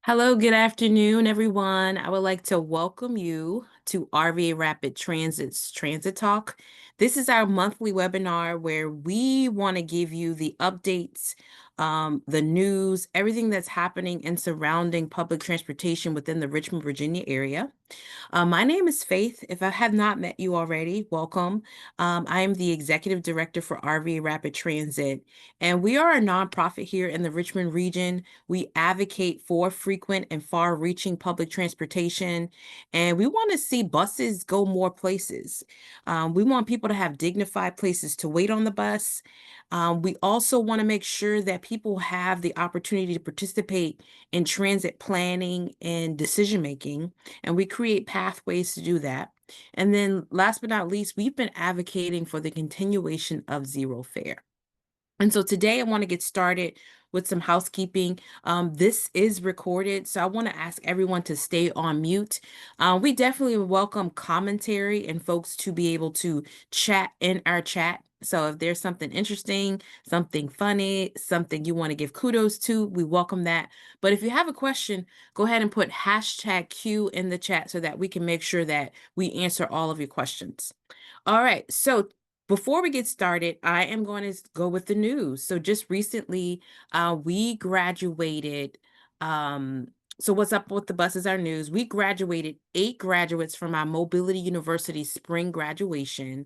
Hello, good afternoon, everyone. I would like to welcome you to RVA Rapid Transit's Transit Talk. This is our monthly webinar where we want to give you the updates, the news, everything that's happening and surrounding public transportation within the Richmond, Virginia area. My name is Faith. If I have not met you already, welcome. I am the executive director for RVA Rapid Transit, and we are a nonprofit here in the Richmond region. We advocate for frequent and far-reaching public transportation, and we want to see buses go more places. We want people to have dignified places to wait on the bus. We also want to make sure that people have the opportunity to participate in transit planning and decision making, and we create pathways to do that. And then last but not least, we've been advocating for the continuation of zero fare. And so today I want to get started with some housekeeping. This is recorded, so I want to ask everyone to stay on mute. We definitely welcome commentary and folks to be able to chat in our chat. So if there's something interesting, something funny, something you want to give kudos to, we welcome that. But if you have a question, go ahead and put hashtag Q in the chat so that we can make sure that we answer all of your questions. All right, so before we get started, I am going to go with the news. So just recently, we graduated. Um, so what's up with the buses? Our news. We graduated 8 graduates from our Mobility University spring graduation.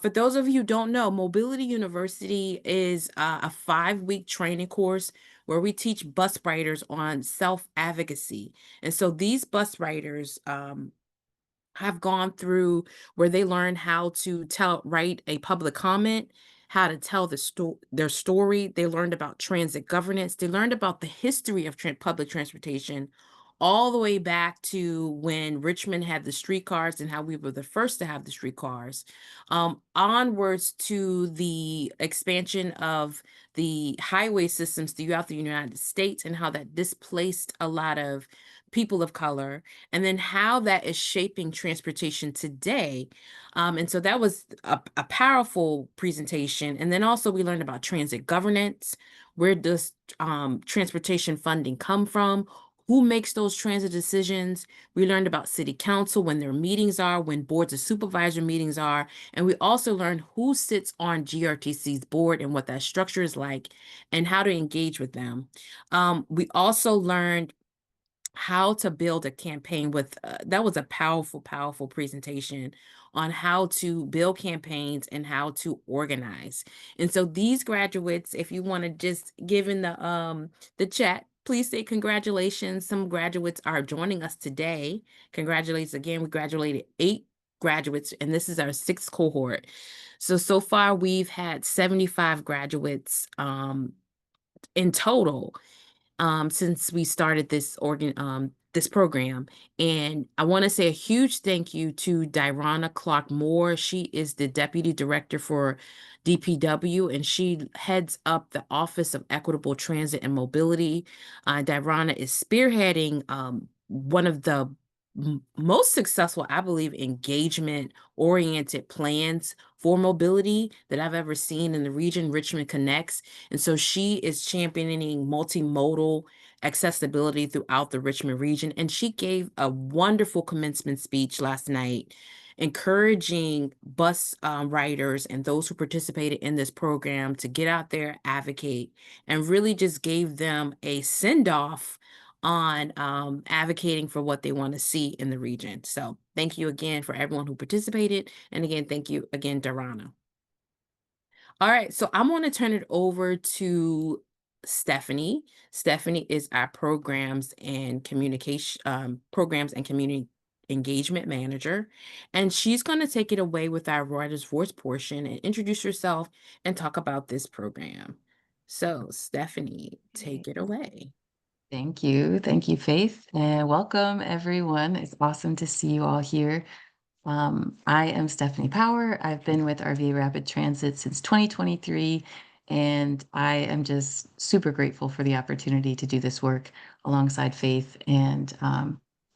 For those of you who don't know, Mobility University is a 5-week training course where we teach bus riders on self-advocacy. And so these bus riders, have gone through where they learn how to write a public comment, how to tell their story. They learned about transit governance. They learned about the history of public transportation, all the way back to when Richmond had the streetcars and how we were the first to have the streetcars, onwards to the expansion of the highway systems throughout the United States and how that displaced a lot of people of color, and then how that is shaping transportation today. And so that was a powerful presentation. And then also we learned about transit governance. Where does transportation funding come from? Who makes those transit decisions? We learned about city council, when their meetings are, when boards of supervisor meetings are. And we also learned who sits on GRTC's board and what that structure is like and how to engage with them. We also learned how to build a campaign with that was a powerful presentation on how to build campaigns and how to organize. And so these graduates, if you want to just give in the chat, please say congratulations. Some graduates are joining us today. Congratulations again. We graduated 8 graduates, and this is our 6th cohort. So far we've had 75 graduates in total since we started this program. And I want to say a huge thank you to Dirana Clark Moore. She is the deputy director for DPW, and she heads up the Office of Equitable Transit and Mobility. Dirana is spearheading one of the most successful, I believe, engagement-oriented plans for mobility that I've ever seen in the region, Richmond Connects. And so she is championing multimodal accessibility throughout the Richmond region. And she gave a wonderful commencement speech last night, encouraging bus riders and those who participated in this program to get out there, advocate, and really just gave them a send-off on advocating for what they want to see in the region. So thank you again for everyone who participated. And again, thank you again, Darana. All right, so I'm going to turn it over to Stephanie. Stephanie is our programs and community engagement manager, and she's going to take it away with our writer's voice portion and introduce herself and talk about this program. So Stephanie, take it away. Thank you. Thank you, Faith. And welcome, everyone. It's awesome to see you all here. I am Stephanie Power. I've been with RVA Rapid Transit since 2023, and I am just super grateful for the opportunity to do this work alongside Faith. And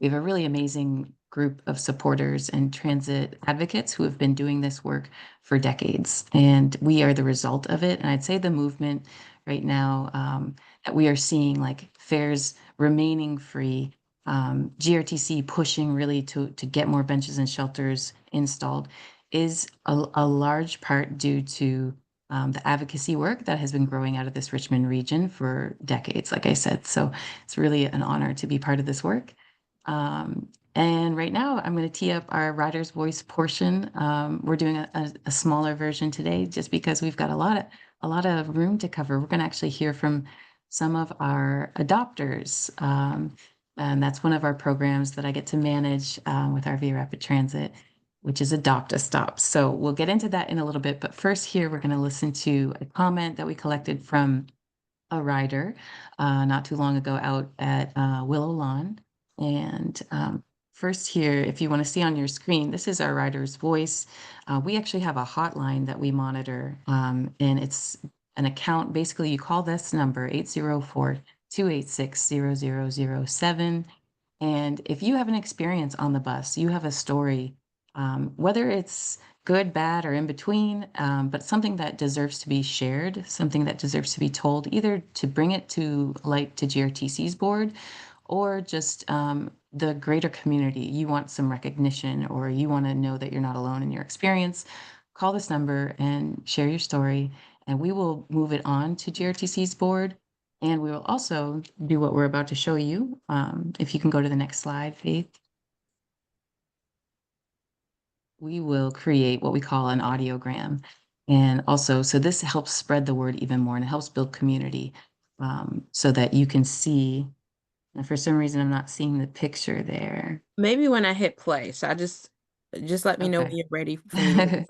we have a really amazing group of supporters and transit advocates who have been doing this work for decades. And we are the result of it. And I'd say the movement right now that we are seeing, like fares remaining free, GRTC pushing really to get more benches and shelters installed, is a large part due to the advocacy work that has been growing out of this Richmond region for decades, like I said. So it's really an honor to be part of this work. And right now, I'm going to tee up our Rider's Voice portion. We're doing a smaller version today, just because we've got a lot of room to cover. We're going to actually hear from some of our adopters. And that's one of our programs that I get to manage with RVA Rapid Transit, which is Adopt a Stop. So we'll get into that in a little bit. But first, here, we're going to listen to a comment that we collected from a rider not too long ago out at Willow Lawn. And first here, if you want to see on your screen, this is our rider's voice. We actually have a hotline that we monitor, and it's an account. Basically, you call this number, 804-286-0007. And if you have an experience on the bus, you have a story, whether it's good, bad, or in between, but something that deserves to be shared, something that deserves to be told, either to bring it to light to GRTC's board or just the greater community. You want some recognition, or you want to know that you're not alone in your experience, call this number and share your story, and we will move it on to GRTC's board. And we will also do what we're about to show you. If you can go to the next slide, Faith. We will create what we call an audiogram. And also, so this helps spread the word even more, and it helps build community so that you can see. And for some reason, I'm not seeing the picture there. Maybe when I hit play. So just let me know when Okay. you're ready for me to hit.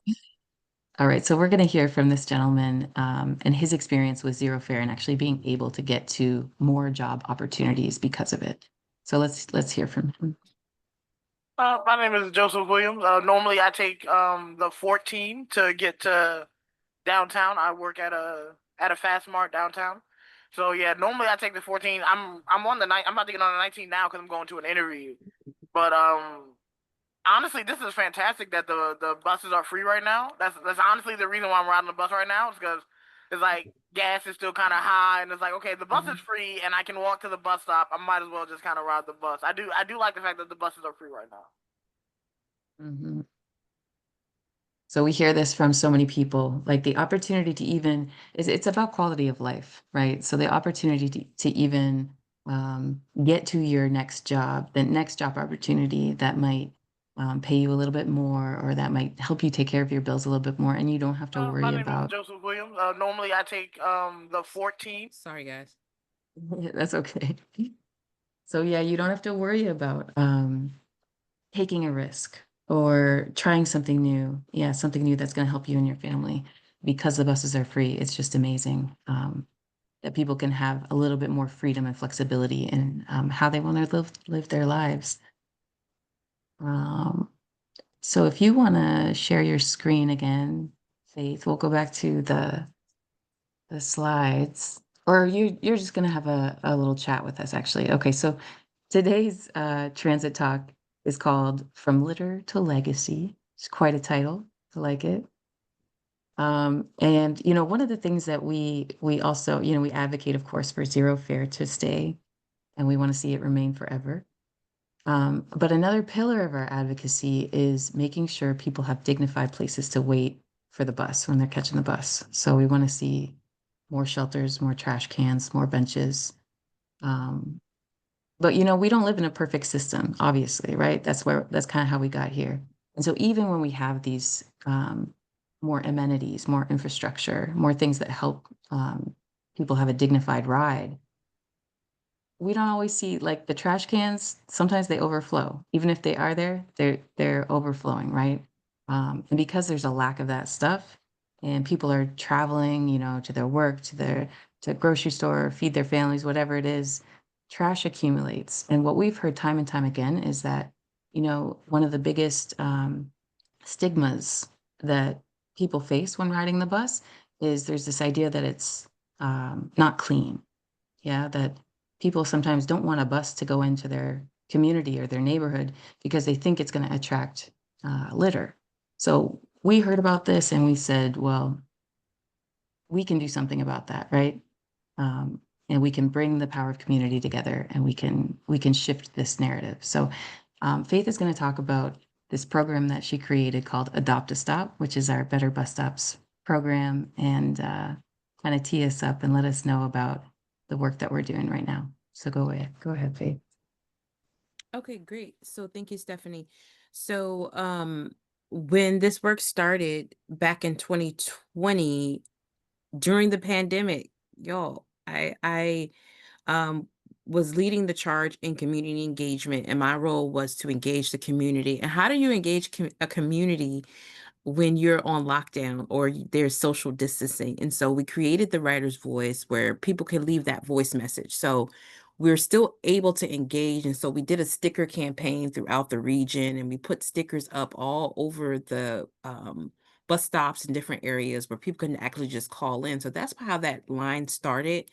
All right, so we're going to hear from this gentleman and his experience with zero fare and actually being able to get to more job opportunities because of it. So let's hear from him. My name is Joseph Williams. Normally, I take the 14 to get to downtown. I work at a Fast Mart downtown. So yeah, normally I take the 14. I'm on the night. I'm about to get on the 19 now because I'm going to an interview. But honestly, this is fantastic that the buses are free right now. That's honestly the reason why I'm riding the bus right now. Is because it's like gas is still kind of high, and it's like okay, the bus is free, and I can walk to the bus stop. I might as well just kind of ride the bus. I do like the fact that the buses are free right now. Mhm. So we hear this from so many people, like the opportunity to even it's about quality of life, right? So the opportunity to even get to your next job, the next job opportunity that might pay you a little bit more, or that might help you take care of your bills a little bit more, and you don't have to My worry name is about. Joseph Williams. Normally I take the 14. Sorry, guys. That's okay. So yeah, you don't have to worry about taking a risk or trying something new. Yeah, something new that's going to help you and your family because the buses are free. It's just amazing that people can have a little bit more freedom and flexibility in how they want to live their lives. Um, so if you want to share your screen again, Faith, we'll go back to the slides, or you're just going to have a little chat with us, actually. Okay, so today's transit talk is called From Litter to Legacy. It's quite a title. I like it. And one of the things that we also, we advocate, of course, for zero fare to stay, and we want to see it remain forever. But another pillar of our advocacy is making sure people have dignified places to wait for the bus when they're catching the bus. So we want to see more shelters, more trash cans, more benches. Um, but we don't live in a perfect system, obviously, right? That's kind of how we got here. And so even when we have these more amenities, more infrastructure, more things that help people have a dignified ride, we don't always see, like, the trash cans. Sometimes they overflow. Even if they are there, they're overflowing, right? And because there's a lack of that stuff, and people are traveling, to their work, to grocery store, feed their families, whatever it is, trash accumulates. And what we've heard time and time again is that, one of the biggest stigmas that people face when riding the bus is there's this idea that it's not clean. Yeah, that people sometimes don't want a bus to go into community or their neighborhood because they think it's going to attract litter. So we heard about this and we said, well, we can do something about that, right? And we can bring the power of community together, and we can shift this narrative. So Faith is going to talk about this program that she created called Adopt a Stop, which is our Better Bus Stops program, and kind of tee us up and let us know about the work that we're doing right now. So go ahead, Faith. Okay, great. So thank you, Stephanie. So when this work started back in 2020 during the pandemic, y'all, I was leading the charge in community engagement, and my role was to engage the community. And how do you engage a community when you're on lockdown or there's social distancing? And so we created the writer's voice where people can leave that voice message. So we're still able to engage. And so we did a sticker campaign throughout the region, and we put stickers up all over the bus stops in different areas where people can actually just call in. So that's how that line started.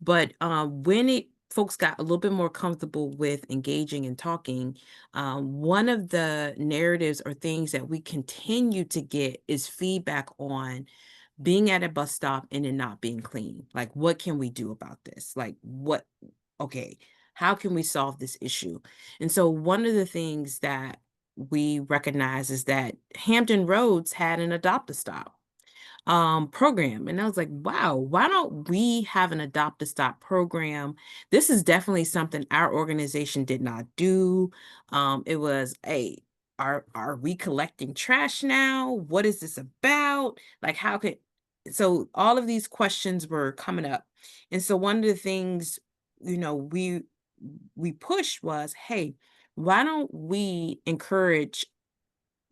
But when folks got a little bit more comfortable with engaging and talking, one of the narratives or things that we continue to get is feedback on being at a bus stop and it not being clean. Like, what can we do about this? Like, okay, how can we solve this issue? And so one of the things that we recognize is that Hampton Roads had an adopt a stop program. And I was like, wow, why don't we have an adopt a stop program? This is definitely something our organization did not do. It was, hey, are we collecting trash now? What is this about? Like, how could so all of these questions were coming up. And so one of the things, we pushed was, hey, why don't we encourage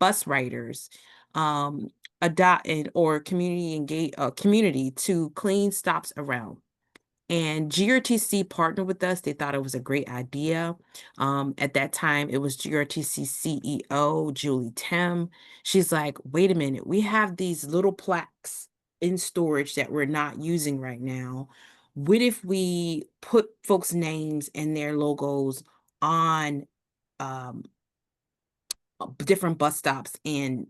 bus riders, adopt or community to clean stops around. And GRTC partnered with us. They thought it was a great idea. At that time, it was GRTC CEO Julie Tim. She's like, wait a minute, we have these little plaques in storage that we're not using right now. What if we put folks' names and their logos on um, different bus stops and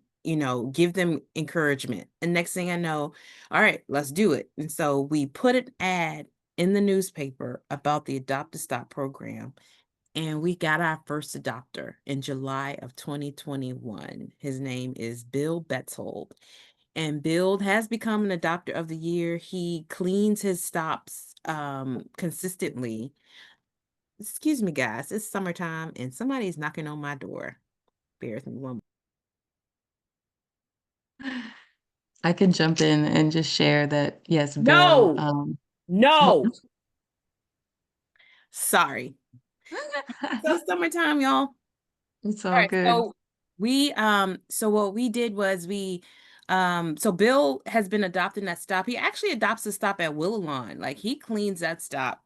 give them encouragement? And next thing I know, all right, let's do it. And so we put an ad in the newspaper about the Adopt a Stop program, and we got our first adopter in July of 2021. His name is Bill Betzold, and Bill has become an adopter of the year. He cleans his stops consistently. Excuse me, guys, it's summertime and somebody's knocking on my door. Bear with me one. I can jump in and just share that, yes, Bill. No, Oh, no. Sorry. So summertime, y'all. it's All all right. good. So what we did was so Bill has been adopting that stop. He actually adopts the stop at Willalawn. Like, he cleans that stop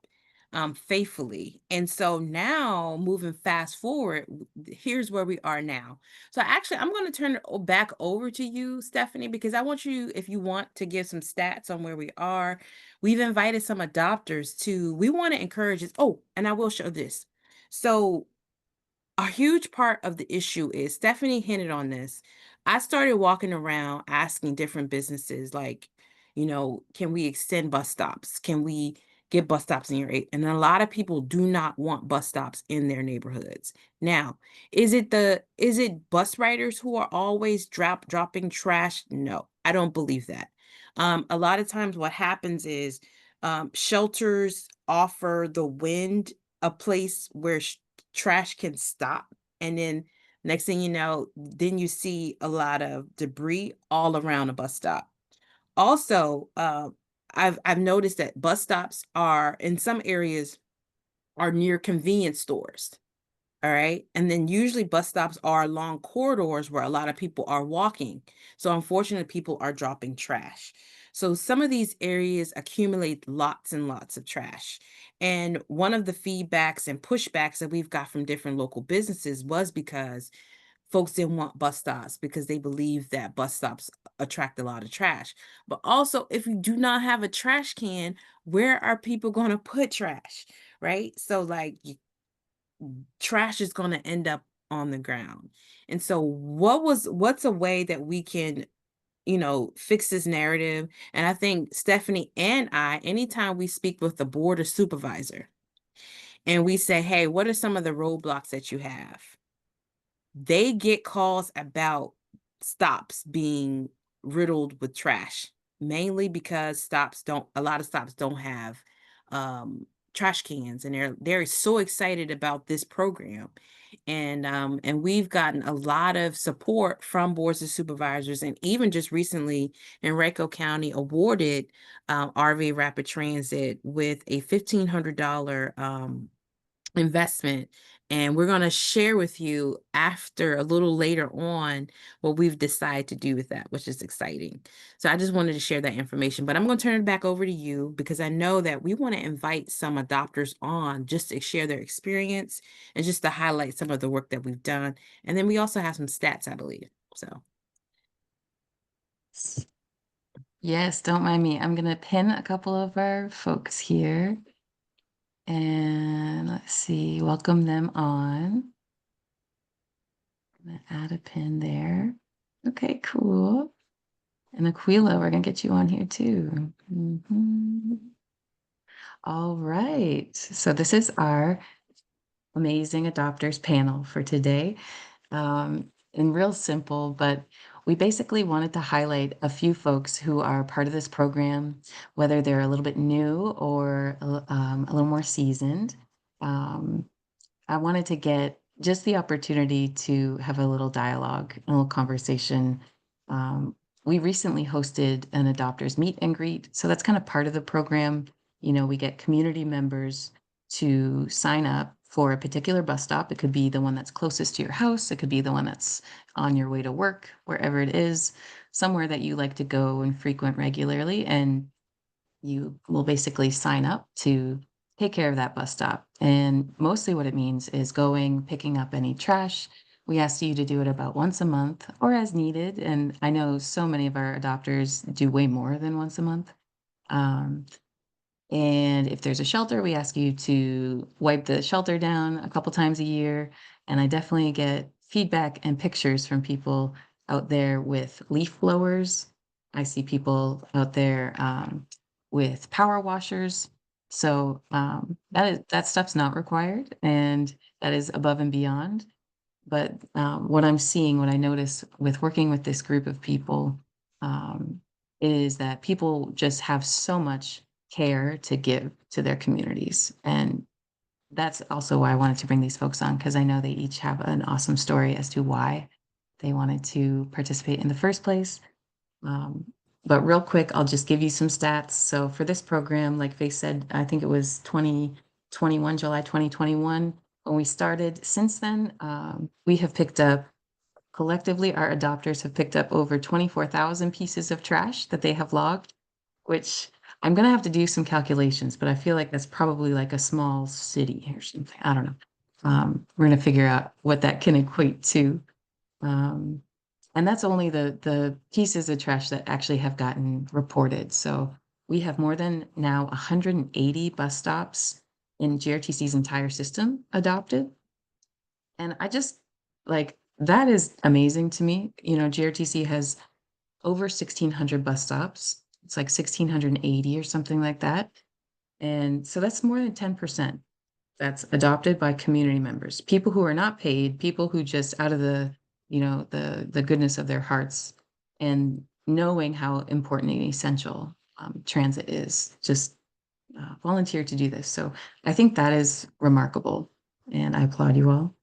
faithfully. And so now, moving fast forward, here's where we are now. So actually, I'm going to turn it back over to you, Stephanie, because I want you, if you want to give some stats on where we are. We've invited some adopters we want to encourage this. Oh, and I will show this. So a huge part of the issue is, Stephanie hinted on this. I started walking around asking different businesses, like, can we extend bus stops? Can we get bus stops in your area? And a lot of people do not want bus stops in their neighborhoods. Now, is it bus riders who are always dropping trash? No, I don't believe that. A lot of times what happens is shelters offer the wind a place where trash can stop, and then next thing you know, then you see a lot of debris all around a bus stop. Also, I've noticed that bus stops are in some areas are near convenience stores. All right. And then usually bus stops are along corridors where a lot of people are walking. So unfortunately, people are dropping trash. So some of these areas accumulate lots and lots of trash. And one of the feedbacks and pushbacks that we've got from different local businesses was because folks didn't want bus stops because they believe that bus stops attract a lot of trash. But also, if you do not have a trash can, where are people going to put trash? Right. So, like, trash is going to end up on the ground. And so what's a way that we can, fix this narrative? And I think Stephanie and I, anytime we speak with the board or supervisor and we say, hey, what are some of the roadblocks that you have? They get calls about stops being riddled with trash, mainly because a lot of stops don't have trash cans, and they're so excited about this program. And we've gotten a lot of support from boards of supervisors, and even just recently, Henrico County awarded RVA Rapid Transit with a $1,500 investment. And we're going to share with you after a little later on what we've decided to do with that, which is exciting. So I just wanted to share that information, but I'm going to turn it back over to you because I know that we want to invite some adopters on just to share their experience and just to highlight some of the work that we've done. And then we also have some stats, I believe. So Yes, don't mind me. I'm going to pin a couple of our folks here. And let's see, welcome them on. I'm going to add a pin there. Okay, cool. And Aquila, we're going to get you on here too. All right. So this is our amazing adopters panel for today. And real simple, but we basically wanted to highlight a few folks who are part of this program, whether they're a little bit new or a little more seasoned. I wanted to get just the opportunity to have a little dialogue, a little conversation. We recently hosted an adopters meet and greet. So that's kind of part of the program. We get community members to sign up for a particular bus stop. It could be the one that's closest to your house. It could be the one that's on your way to work, wherever it is, somewhere that you like to go and frequent regularly. And you will basically sign up to take care of that bus stop. And mostly what it means is going, picking up any trash. We ask you to do it about once a month or as needed. And I know so many of our adopters do way more than once a month. Um, and if there's a shelter, we ask you to wipe the shelter down a couple times a year. And I definitely get feedback and pictures from people out there with leaf blowers. I see people out there with power washers. So that stuff's not required, and that is above and beyond. But what I'm seeing, what I notice with working with this group of people, um, is that people just have so much care to give to their communities. And that's also why I wanted to bring these folks on, because I know they each have an awesome story as to why they wanted to participate in the first place. But real quick, I'll just give you some stats. So for this program, like Faith said, I think it was 2021, July 2021, when we started. Since then, we have picked up, collectively, our adopters have picked up over 24,000 pieces of trash that they have logged, which I'm going to have to do some calculations, but I feel like that's probably like a small city or something. I don't know. We're going to figure out what that can equate to. Um, and that's only the pieces of trash that actually have gotten reported. So we have more than now 180 bus stops in GRTC's entire system adopted. And I just like that is amazing to me. GRTC has over 1,600 bus stops. It's like 1,680 or something like that. And so that's more than 10% that's adopted by community members, people who are not paid, people who just out of the goodness of their hearts and knowing how important and essential transit is, just volunteer to do this. So I think that is remarkable, and I applaud you all.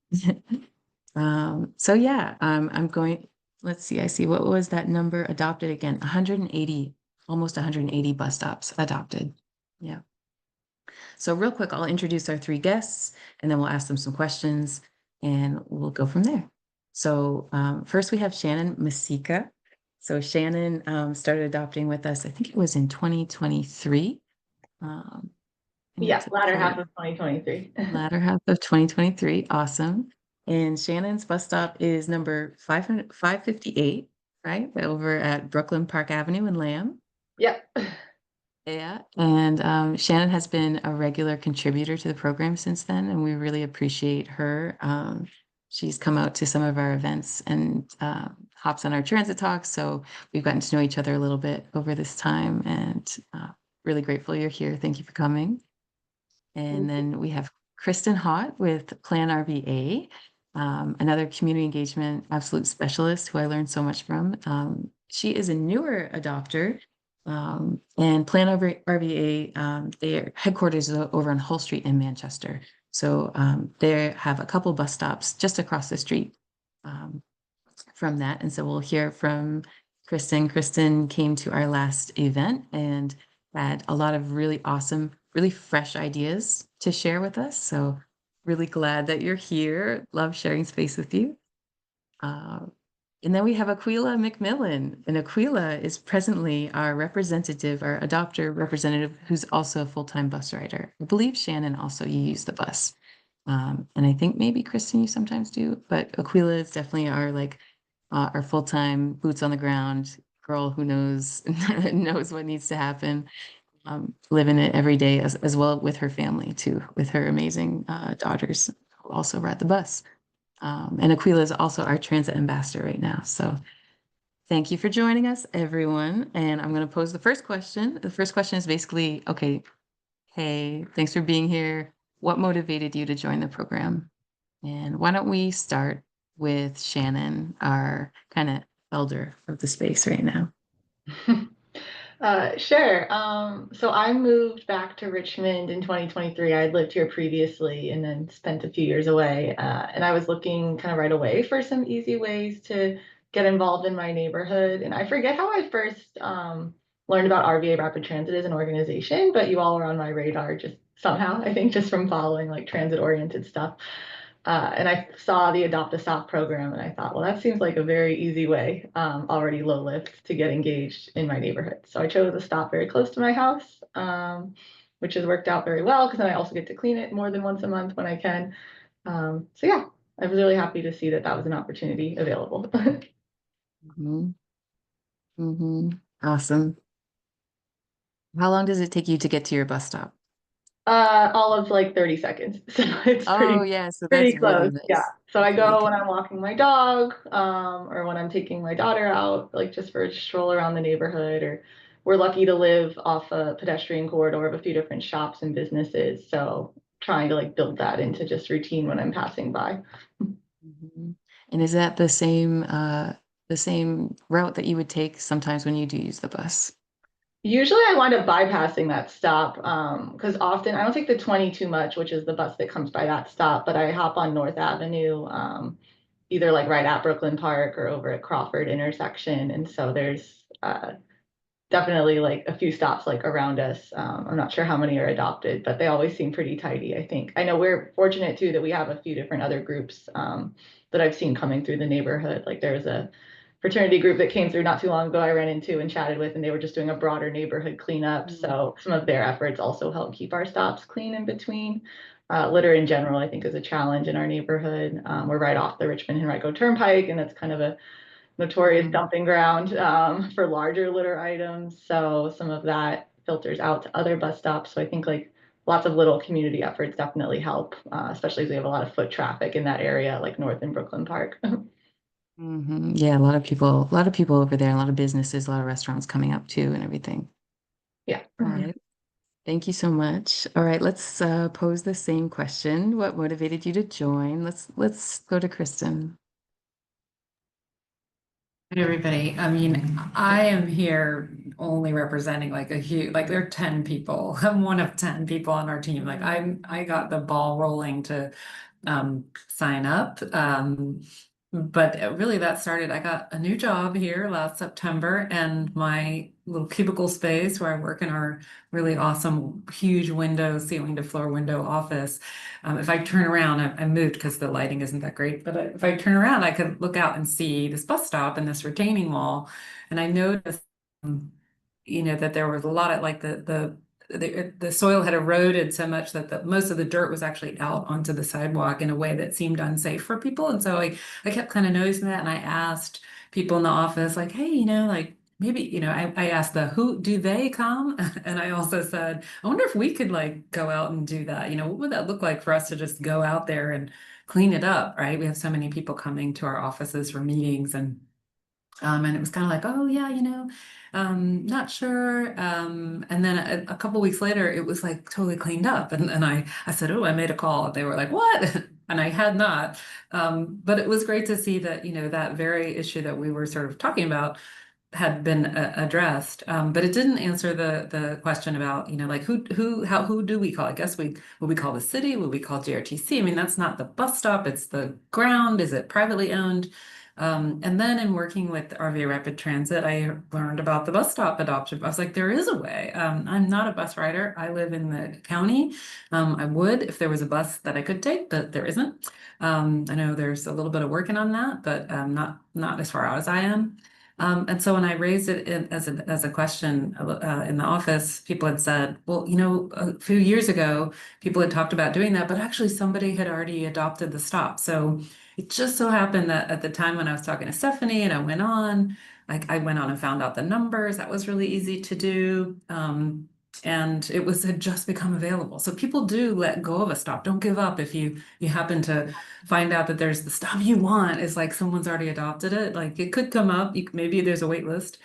So yeah, I'm going. Let's see. I see. What was that number adopted again? 180, almost 180 bus stops adopted. Yeah. So real quick, I'll introduce our three guests, and then we'll ask them some questions, and we'll go from there. So first we have Shannon Masika. So Shannon started adopting with us, I think it was in 2023. Yeah, latter half of 2023. Latter half of 2023. Awesome. And Shannon's bus stop is number 558, right? Over at Brooklyn Park Avenue in Lamb. Yep. Yeah, and Shannon has been a regular contributor to the program since then, and we really appreciate her. She's come out to some of our events and hops on our transit talks, so we've gotten to know each other a little bit over this time, and really grateful you're here. Thank you for coming. And then we have Kristen Hott with Plan RVA, another community engagement absolute specialist who I learned so much from. She is a newer adopter, and Plan RVA, their headquarters is over on Hull Street in Manchester. So they have a couple bus stops just across the street um, from that. And so we'll hear from Kristen. Kristen came to our last event and had a lot of really awesome, really fresh ideas to share with us. So really glad that you're here. Love sharing space with you. Uh, and then we have Aquila McMillan. And Aquila is presently our representative, our adopter representative, who's also a full-time bus rider. I believe Shannon also you use the bus. And I think maybe Kristen you sometimes do, but Aquila is definitely our full-time boots on the ground girl who knows knows what needs to happen, living it every day as well with her family too, with her amazing daughters who also ride the bus. And Aquila is also our transit ambassador right now. So thank you for joining us, everyone. And I'm going to pose the first question. The first question is basically, okay, hey, thanks for being here. What motivated you to join the program? And why don't we start with Shannon, our kind of elder of the space right now? Sure. So I moved back to Richmond in 2023. I had lived here previously and then spent a few years away. And I was looking kind of right away for some easy ways to get involved in my neighborhood. And I forget how I first learned about RVA Rapid Transit as an organization, but you all were on my radar just somehow, I think, just from following like transit-oriented stuff. And I saw the Adopt a Stop program and I thought, well, that seems like a very easy way, already low lift, to get engaged in my neighborhood. So I chose a stop very close to my house, which has worked out very well because then I also get to clean it more than once a month when I can. So yeah, I was really happy to see that that was an opportunity available. Mm-hmm. Mm-hmm. Awesome. How long does it take you to get to your bus stop? All of like 30 seconds. So it's Oh, yeah. So pretty that's really close. Yeah. nice. So I That's really go when good. I'm walking my dog, or when I'm taking my daughter out, like just for a stroll around the neighborhood, or we're lucky to live off a pedestrian corridor of a few different shops and businesses. So trying to like build that into just routine when I'm passing by. Mhm. And is that the same route that you would take sometimes when you do use the bus? Usually I wind up bypassing that stop because often I don't take the 20 too much, which is the bus that comes by that stop, but I hop on North Avenue, either like right at Brooklyn Park or over at Crawford intersection. And so there's definitely like a few stops like around us. I'm not sure how many are adopted, but they always seem pretty tidy, I think. I know we're fortunate too that we have a few different other groups that I've seen coming through the neighborhood. Like there's a fraternity group that came through not too long ago I ran into and chatted with, and they were just doing a broader neighborhood cleanup. So some of their efforts also help keep our stops clean in between. Litter in general, I think, is a challenge in our neighborhood. We're right off the Richmond Henrico Turnpike, and that's kind of a notorious dumping ground for larger litter items. So some of that filters out to other bus stops. So I think like lots of little community efforts definitely help, especially as we have a lot of foot traffic in that area, like north in Brooklyn Park. Hmm. Yeah, a lot of people over there, a lot of businesses, a lot of restaurants coming up too and everything. Yeah. All right. Thank you so much. All right, let's pose the same question. What motivated you to join? Let's go to Kristen. Hey, everybody. I mean, I am here only representing like a huge, like there are 10 people. I'm one of 10 people on our team. Like I got the ball rolling to sign up. But really that started, I got a new job here last September, and my little cubicle space where I work in our really awesome, huge window, ceiling to floor window office. If I turn around, I moved because the lighting isn't that great, but if I turn around, I could look out and see this bus stop and this retaining wall. And I noticed, that there was a lot of like the soil had eroded so much that most of the dirt was actually out onto the sidewalk in a way that seemed unsafe for people. And so I kept kind of noticing that, and I asked people in the office, like, hey, like, maybe, I asked the who do they come? And I also said, I wonder if we could like go out and do that. What would that look like for us to just go out there and clean it up, right? We have so many people coming to our offices for meetings and it was kind of like, oh yeah, not sure. And then a couple weeks later, it was like totally cleaned up. And I said, oh, I made a call. They were like, what? And I had not. But it was great to see that, that very issue that we were sort of talking about had been addressed. But it didn't answer the question about, like who do we call? I guess would we call the city? Would we call JRTC? I mean, that's not the bus stop, it's the ground. Is it privately owned? And then in working with RVA Rapid Transit, I learned about the bus stop adoption. I was like, there is a way. I'm not a bus rider. I live in the county. I would if there was a bus that I could take, but there isn't. I know there's a little bit of working on that, but not as far out as I am. And so when I raised it as a question in the office, people had said, well, a few years ago, people had talked about doing that, but actually somebody had already adopted the stop. So it just so happened that at the time when I was talking to Stephanie and I went on and found out the numbers. That was really easy to do. And it had just become available. So people do let go of a stop. Don't give up if you happen to find out that there's the stop you want is like someone's already adopted it. Like it could come up. Maybe there's a wait list.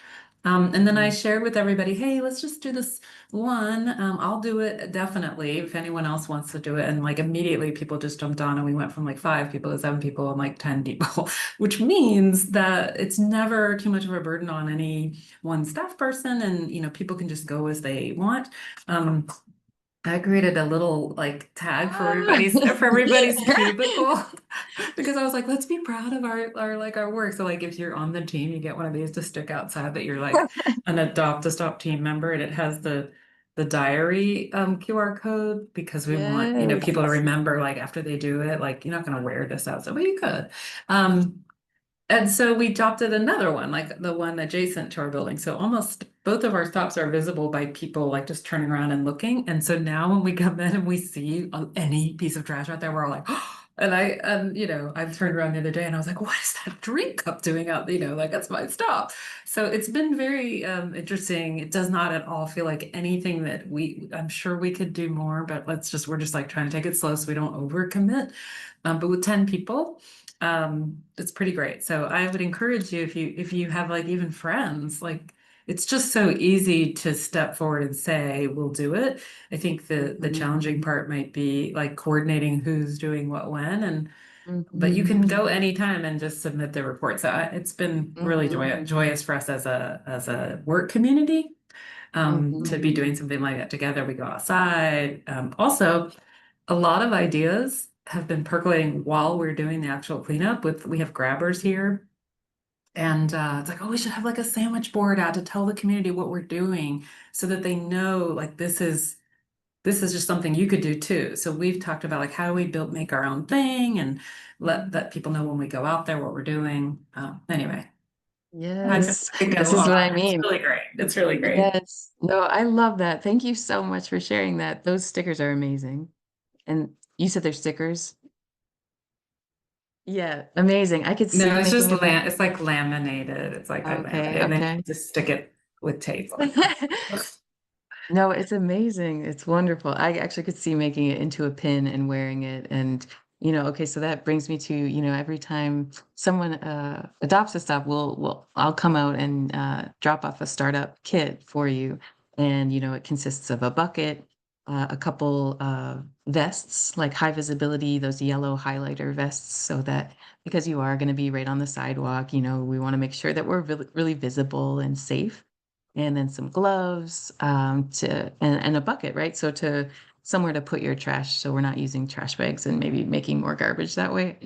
And then I shared with everybody, hey, let's just do this one. I'll do it definitely if anyone else wants to do it. And like immediately people just jumped on and we went from like 5 people to 7 people and like 10 people, which means that it's never too much of a burden on any one staff person and people can just go as they want. I created a little like tag for everybody's cubicle because I was like, let's be proud of our work. So like if you're on the team, you get one of these to stick outside that you're like an Adopt a Stop team member, and it has the diary QR code because we want people to Yes. remember like after they do it, like you're not going to wear this out, so but you could. And so we adopted another one, like the one adjacent to our building. So almost both of our stops are visible by people like just turning around and looking. And so now when we come in and we see any piece of trash out there, we're all like, oh, and I've turned around the other day and I was like, what is that drink cup doing out? Like that's my stop. So it's been very interesting. It does not at all feel like anything that I'm sure we could do more, but we're just like trying to take it slow so we don't overcommit. But with 10 people, it's pretty great. So I would encourage you if you have like even friends, like it's just so easy to step forward and say we'll do it. I think the challenging part might be like coordinating who's doing what when but you can go anytime and just submit the report. So it's been really joyous for us as a work community to be doing something like that together. We go outside. Also, a lot of ideas have been percolating while we're doing the actual cleanup we have grabbers here. And it's like, oh, we should have like a sandwich board out to tell the community what we're doing so that they know like this is just something you could do too. So we've talked about like how do we make our own thing and let people know when we go out there what we're doing. Anyway, Yes, I could go this is what I on. It's mean. really great. It's really great. Yes. No, I love that. Thank you so much for sharing that. Those stickers are amazing. And you said they're stickers? Yeah, amazing. I could see No, you it's just making a it's like laminated. It's like I okay, laminated and then okay. you just stick it with tape. No, it's amazing. It's wonderful. I actually could see making it into a pin and wearing it. And, okay, so that brings me to, every time someone adopts a stop, I'll come out and drop off a startup kit for you. And, it consists of a bucket, a couple vests, like high visibility, those yellow highlighter vests, so that because you are going to be right on the sidewalk, we want to make sure that we're really, really visible and safe, and then some gloves and a bucket, right? So to somewhere to put your trash, so we're not using trash bags and maybe making more garbage that way.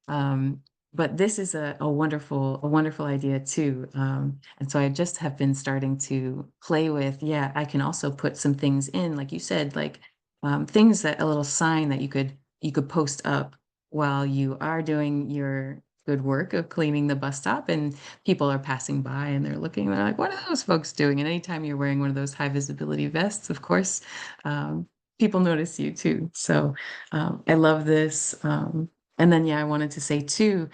um, but this is a wonderful idea too. And so I just have been starting to play with, yeah, I can also put some things in, like you said, like things, that a little sign that you could post up while you are doing your good work of cleaning the bus stop, and people are passing by and they're looking, they're like, what are those folks doing? And anytime you're wearing one of those high visibility vests, of course, people notice you too. So I love this. And then, yeah, I wanted to say too,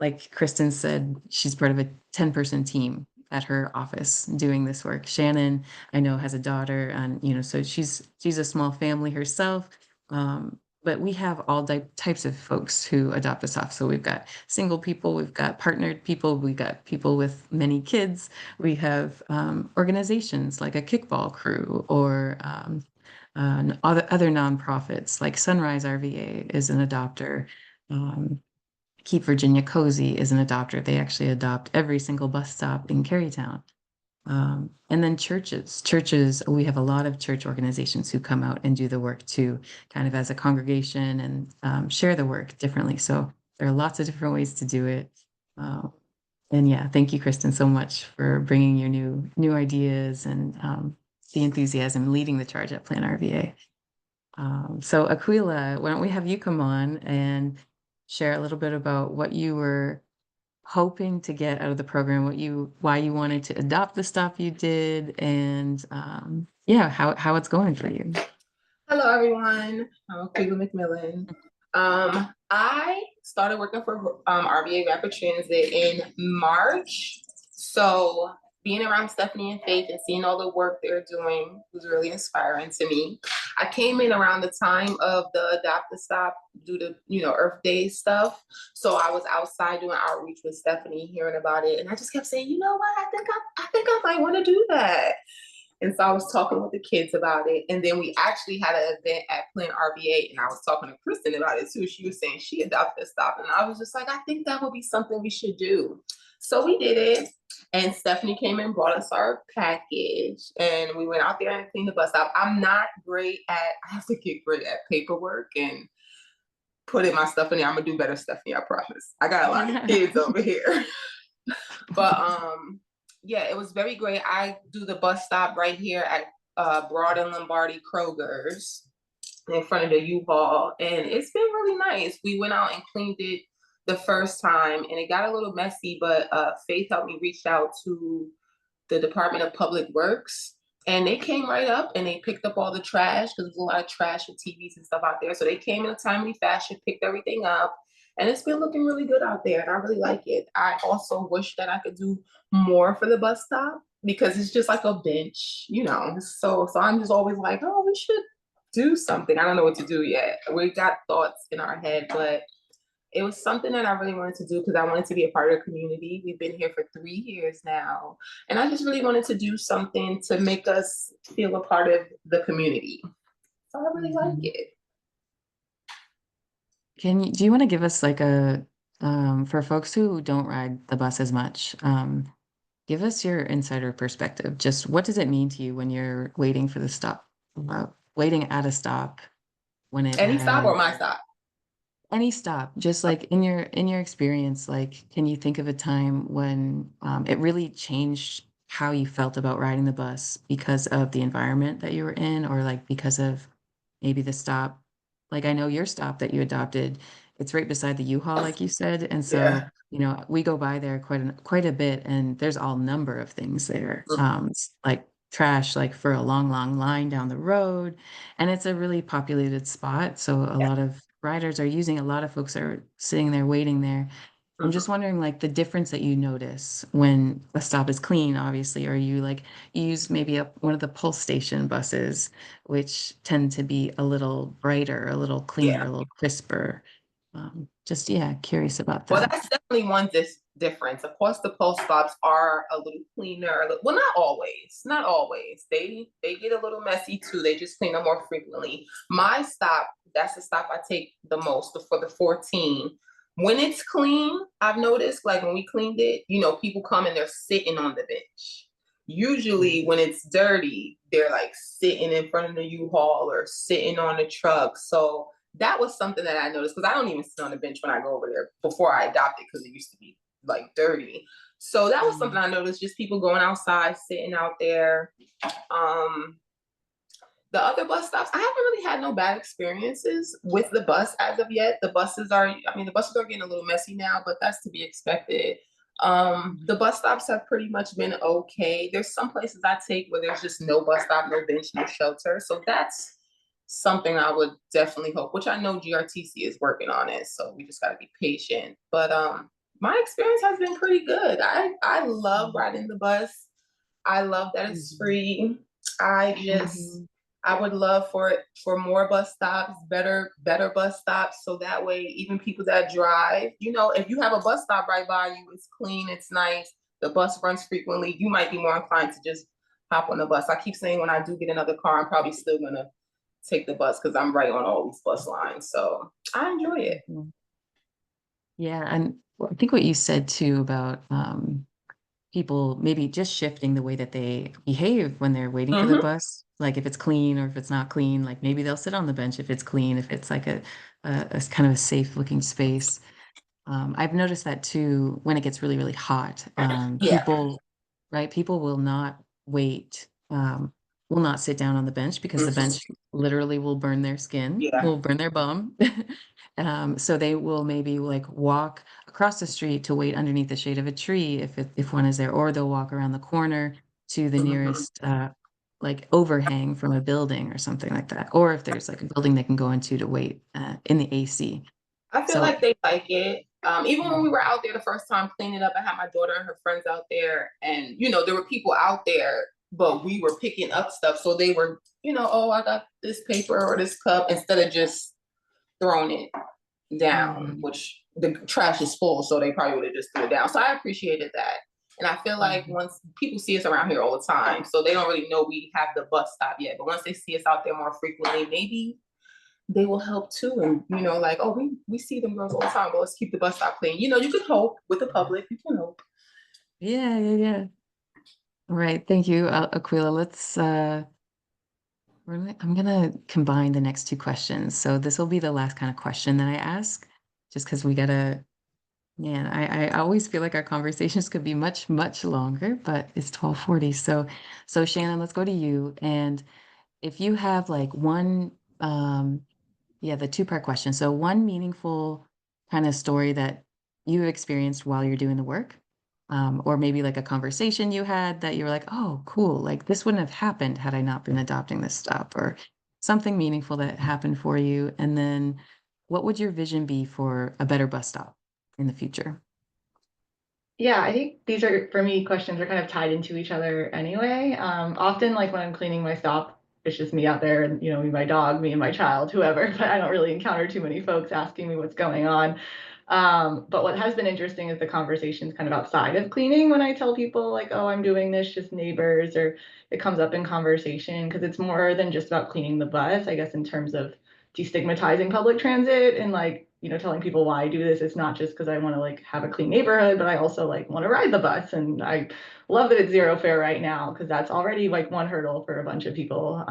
like Kristen said, she's part of a 10-person team. at her office doing this work. Shannon, I know, has a daughter, and so she's a small family herself. But we have all types of folks who adopt us off. So we've got single people, we've got partnered people, we've got people with many kids. We have organizations like a kickball crew, or other nonprofits like Sunrise RVA is an adopter. Keep Virginia Cozy is an adopter. They actually adopt every single bus stop in Carytown. And then churches, we have a lot of church organizations who come out and do the work too, kind of as a congregation, and share the work differently. So there are lots of different ways to do it. And yeah, thank you, Kristen, so much for bringing your new ideas and the enthusiasm, leading the charge at Plan RVA. So Aquila, why don't we have you come on and share a little bit about what you were hoping to get out of the program, why you wanted to adopt the stop you did, and yeah, how it's going for you. Hello, everyone. I'm Aquila McMillan. I started working for RVA Rapid Transit in March. So being around Stephanie and Faith and seeing all the work they're doing was really inspiring to me. I came in around the time of the Adopt a Stop due to, Earth Day stuff. So I was outside doing outreach with Stephanie, hearing about it. And I just kept saying, you know what, I think I might want to do that. And so I was talking with the kids about it. And then we actually had an event at Plan RVA, and I was talking to Kristen about it too. She was saying she adopted a stop. And I was just like, I think that would be something we should do. So we did it. And Stephanie came and brought us our package. And we went out there and cleaned the bus stop. I have to get great at paperwork and putting my stuff in there. I'm going to do better, Stephanie, I promise. I got a lot of kids over here. But yeah, it was very great. I do the bus stop right here at Broad and Lombardi Kroger's in front of the U-Haul, and it's been really nice. We went out and cleaned it the first time, and it got a little messy, but Faith helped me reach out to the Department of Public Works, and they came right up and they picked up all the trash, because there's a lot of trash and TVs and stuff out there. So they came in a timely fashion, picked everything up. And it's been looking really good out there, and I really like it. I also wish that I could do more for the bus stop, because it's just like a bench, So I'm just always like, oh, we should do something. I don't know what to do yet. We got thoughts in our head, but it was something that I really wanted to do because I wanted to be a part of the community. We've been here for 3 years now, and I just really wanted to do something to make us feel a part of the community. So I really like it. Do you want to give us like for folks who don't ride the bus as much, give us your insider perspective. Just what does it mean to you when you're waiting for the stop, waiting at a stop when it Any stop or my stop? Any stop, just like in your experience, like, can you think of a time when it really changed how you felt about riding the bus because of the environment that you were in, or like because of maybe the stop? Like, I know your stop that you adopted, it's right beside the U-Haul, like you said. And so, we go by there quite a bit, and there's all number of things there. Like trash, like for a long, long line down the road. And it's a really populated spot. So a lot of riders are using, a lot of folks are sitting there waiting there. I'm just wondering, like, the difference that you notice when a stop is clean, obviously, or you use maybe one of the Pulse station buses, which tend to be a little brighter, a little cleaner, a little crisper. Curious about that. Well, that's definitely one difference. Of course, the Pulse stops are a little cleaner. Well, not always. Not always. They get a little messy too. They just clean them more frequently. My stop, that's the stop I take the most, for the 14. When it's clean, I've noticed, like when we cleaned it, people come and they're sitting on the bench. Usually when it's dirty, they're like sitting in front of the U-Haul or sitting on the truck. So that was something that I noticed, because I don't even sit on the bench when I go over there before I adopted, because it used to be like dirty. So that was something I noticed, just people going outside, sitting out there. The other bus stops, I haven't really had no bad experiences with the bus as of yet. The buses are getting a little messy now, but that's to be expected. The bus stops have pretty much been okay. There's some places I take where there's just no bus stop, no bench, no shelter. So that's something I would definitely hope, which I know GRTC is working on it. So we just got to be patient. But My experience has been pretty good. I love riding the bus. I love that it's free. Mhm. I would love for more bus stops, better bus stops, so that way even people that drive, if you have a bus stop right by you, it's clean, it's nice, the bus runs frequently, you might be more inclined to just hop on the bus. I keep saying when I do get another car, I'm probably still gonna take the bus because I'm right on all these bus lines. So I enjoy it. Mhm. Yeah, and I think what you said too about people maybe just shifting the way that they behave when they're waiting for the Mm-hmm. bus, like if it's clean or if it's not clean, like maybe they'll sit on the bench if it's clean, if it's like a kind of a safe looking space. I've noticed that too when it gets really, really hot. Yeah. People, right? People will not wait, will not sit down on the bench because the Mm-hmm. bench literally will burn their skin, Yeah. will burn their bum. So they will maybe like walk across the street to wait underneath the shade of a tree if one is there, or they'll walk around the corner to the Mm-hmm. nearest like overhang from a building or something like that, or if there's like a building they can go into to wait in the AC. I feel So like they like it. Even when we were out there the first time cleaning up, I had my daughter and her friends out there, and there were people out there, but we were picking up stuff. So they were, oh, I got this paper or this cup, instead of just throwing it down, Mhm, which the trash is full, so they probably would have just threw it down. So I appreciated that. And I feel like mhm. once people see us around here all the time, so they don't really know we have the bus stop yet. But once they see us out there more frequently, maybe they will help too. And like, oh, we see them girls all the time, but let's keep the bus stop clean. You can hope with the public, you can hope. Yeah, yeah, yeah. All right. Thank you, Aquila. I'm gonna combine the next two questions. So this will be the last kind of question that I ask, just because we gotta, man, I always feel like our conversations could be much, much longer, but it's 12:40. So Shannon, let's go to you. And if you have like one, um, yeah, the two-part question. So one meaningful kind of story that you experienced while you're doing the work, or maybe like a conversation you had that you were like, oh, cool, like this wouldn't have happened had I not been adopting this stuff, or something meaningful that happened for you. And then what would your vision be for a better bus stop in the future? Yeah, I think these are, for me, questions are kind of tied into each other anyway. Often, like when I'm cleaning my stop, it's just me out there and, me, my dog, me and my child, whoever, but I don't really encounter too many folks asking me what's going on. But what has been interesting is the conversations kind of outside of cleaning when I tell people, like, oh, I'm doing this, just neighbors, or it comes up in conversation because it's more than just about cleaning the bus, I guess, in terms of destigmatizing public transit and like telling people why I do this. It's not just because I want to like have a clean neighborhood, but I also like want to ride the bus, and I love that it's zero fare right now because that's already like one hurdle for a bunch of people.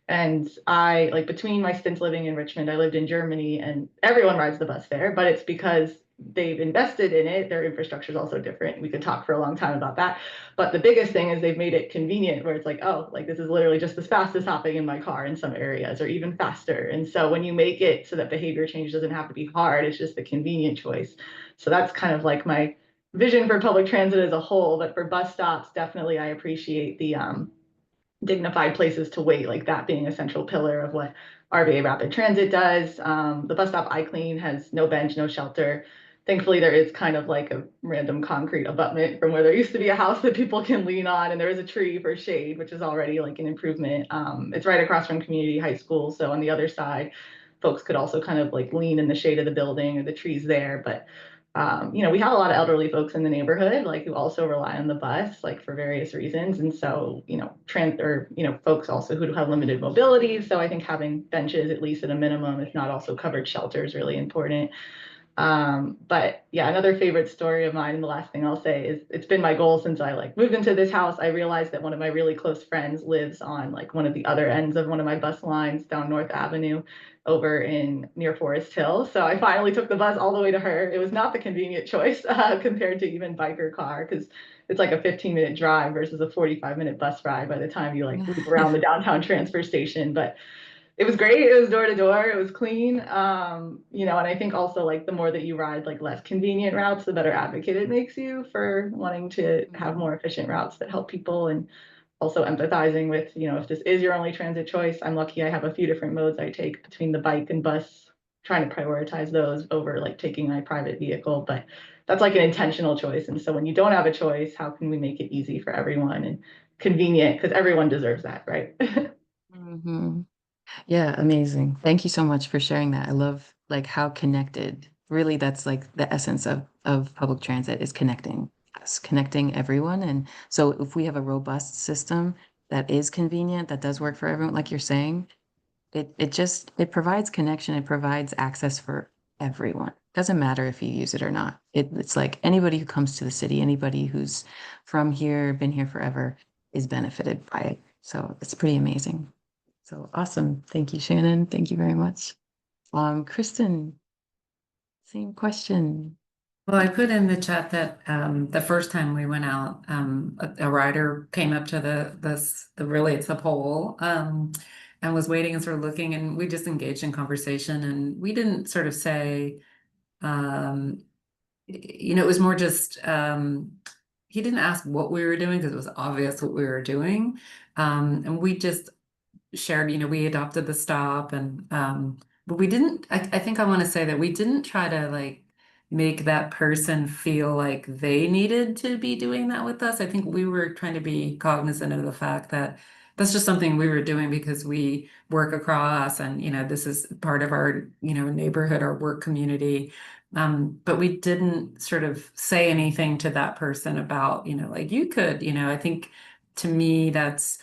And I like, between my stints living in Richmond, I lived in Germany, and everyone rides the bus there, but it's because they've invested in it. Their infrastructure is also different. We could talk for a long time about that. But the biggest thing is they've made it convenient, where it's like, oh, like this is literally just as fast as hopping in my car in some areas, or even faster. And so when you make it so that behavior change doesn't have to be hard, it's just the convenient choice. So that's kind of like my vision for public transit as a whole. But for bus stops, definitely I appreciate the dignified places to wait, like that being a central pillar of what RVA Rapid Transit does. The bus stop I clean has no bench, no shelter. Thankfully, there is kind of like a random concrete abutment from where there used to be a house that people can lean on, and there is a tree for shade, which is already like an improvement. It's right across from community high school, so on the other side, folks could also kind of like lean in the shade of the building or the trees there. But we have a lot of elderly folks in the neighborhood, like who also rely on the bus, like for various reasons. And so, folks also who have limited mobility. So I think having benches, at least at a minimum, if not also covered shelter, is really important. But yeah, another favorite story of mine, and the last thing I'll say is it's been my goal since I like moved into this house. I realized that one of my really close friends lives on like one of the other ends of one of my bus lines down North Avenue over in near Forest Hill. So I finally took the bus all the way to her. It was not the convenient choice compared to even bike or car, because it's like a 15-minute drive versus a 45-minute bus ride by the time you like loop around the downtown transfer station. But it was great. It was door to door. It was clean. And I think also like the more that you ride like less convenient routes, the better advocate it makes you for wanting to have more efficient routes that help people, and also empathizing with, if this is your only transit choice. I'm lucky I have a few different modes I take between the bike and bus, trying to prioritize those over like taking my private vehicle. But that's like an intentional choice. And so when you don't have a choice, how can we make it easy for everyone and convenient? Because everyone deserves that, right? Hmm. Yeah, amazing. Thank you so much for sharing that. I love like how connected. Really, that's like the essence of public transit is connecting us, connecting everyone. And so if we have a robust system that is convenient, that does work for everyone, like you're saying, it provides connection, it provides access for everyone. Doesn't matter if you use it or not. It's like anybody who comes to the city, anybody who's from here, been here forever, is benefited by it. So it's pretty amazing. So awesome. Thank you, Shannon. Thank you very much. Kristen, same question. Well, I put in the chat that the first time we went out, a rider came up to the really it's the pole, and was waiting and sort of looking, and we just engaged in conversation, and we didn't sort of say, um, it was more just he didn't ask what we were doing because it was obvious what we were doing, and we just shared, we adopted the stop and but we didn't I think I want to say that we didn't try to like make that person feel like they needed to be doing that with us. I think we were trying to be cognizant of the fact that that's just something we were doing because we work across and this is part of our neighborhood, our work community. But we didn't sort of say anything to that person about like you could, I think to me that's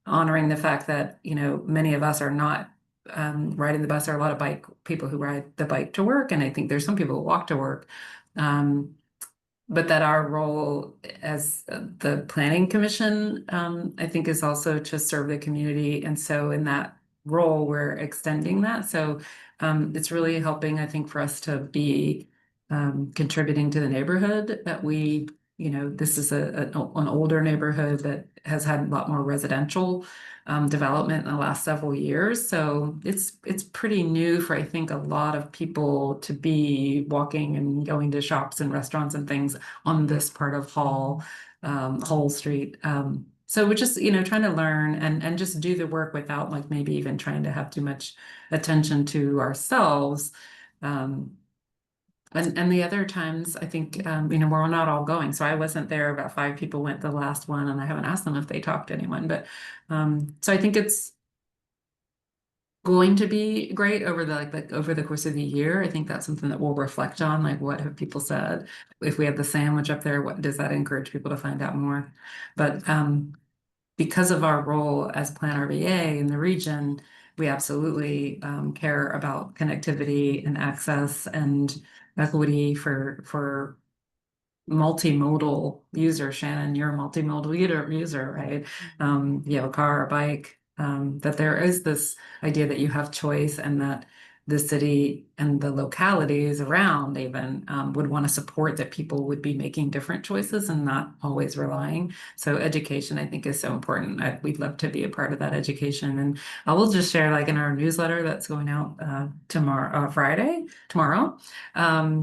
honoring the fact that many of us are not riding the bus. There are a lot of bike people who ride the bike to work, and I think there's some people who walk to work. But that our role as the planning commission, I think, is also to serve the community, and so in that role, we're extending that. So it's really helping, I think, for us to be contributing to the neighborhood that we this is an older neighborhood that has had a lot more residential development in the last several years. So it's pretty new for I think a lot of people to be walking and going to shops and restaurants and things on this part of Hull Street. So we're just trying to learn and just do the work without like maybe even trying to have too much attention to ourselves. And the other times, I think, we're not all going. So I wasn't there. About 5 people went the last one, and I haven't asked them if they talked to anyone. But so I think it's going to be great over over the course of the year. I think that's something that we'll reflect on. Like, what have people said? If we have the sandwich up there, what does that encourage people to find out more? But because of our role as Plan RVA in the region, we absolutely care about connectivity and access and equity for multimodal users. Shannon, you're a multimodal user, right? You have a car, a bike, that there is this idea that you have choice and that the city and the localities around even would want to support that people would be making different choices and not always relying. So education, I think, is so important. We'd love to be a part of that education. And I will just share, like in our newsletter that's going out tomorrow,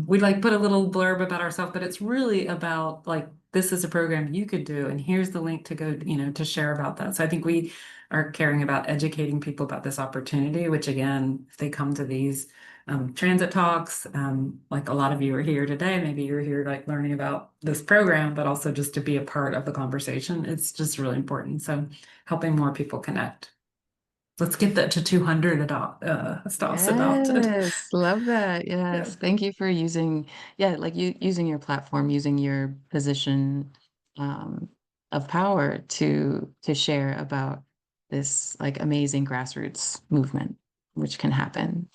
we like put a little blurb about ourselves, but it's really about like this is a program you could do, and here's the link to go, to share about that. So I think we are caring about educating people about this opportunity, which again, if they come to these transit talks, like a lot of you are here today, maybe you're here like learning about this program, but also just to be a part of the conversation. It's just really important. So helping more people connect. Let's get that to 200 stops adopted. Yes, love that. Yeah. Yes. Thank you for using, yeah, like you using your platform, using your position um, of power to share about this like amazing grassroots movement, which can happen,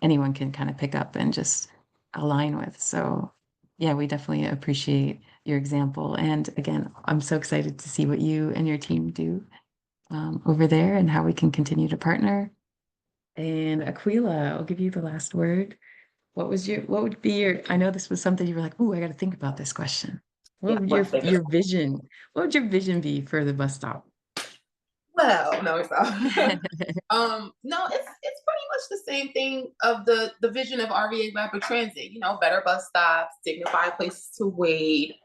anyone can kind of pick up and just align with. So yeah, we definitely appreciate your example. And again, I'm so excited to see what you and your team do over there and how we can continue to partner. And Aquila, I'll give you the last word. What would be your, I know this was something you were like, ooh, I got to think about this question. Yeah, What would what bigger? your vision, what would your vision be for the bus stop? Well, no, it's not. No, it's pretty much the same thing of the vision of RVA Rapid Transit. Better bus stops, dignified places to wait.